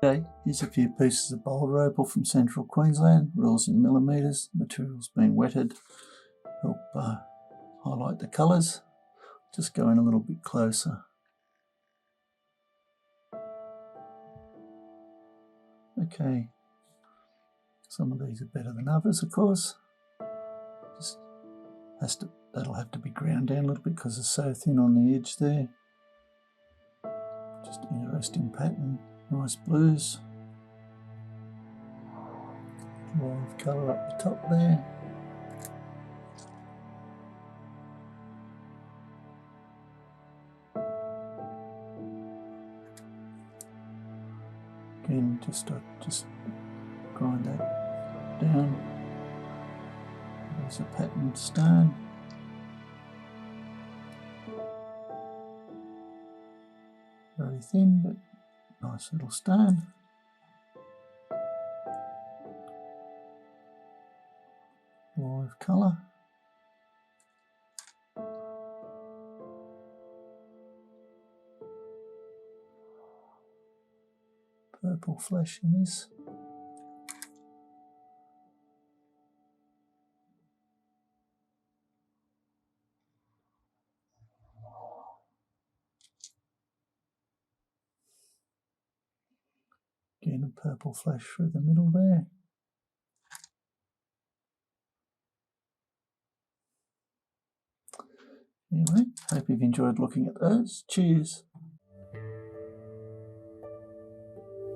Okay, here's a few pieces of Boulder Opal from central Queensland, rules in millimetres, materials being wetted, help highlight the colours. Just go in a little bit closer. Okay, some of these are better than others, of course. That'll have to be ground down a little bit because it's so thin on the edge there. Just interesting pattern, nice blues. A lot of colour up the top there. Again, just grind that down. There's a patterned stone. Very thin, but nice little stone. Live colour. Purple flesh in this. Again, a purple flash through the middle there. Anyway, hope you've enjoyed looking at those. Cheers.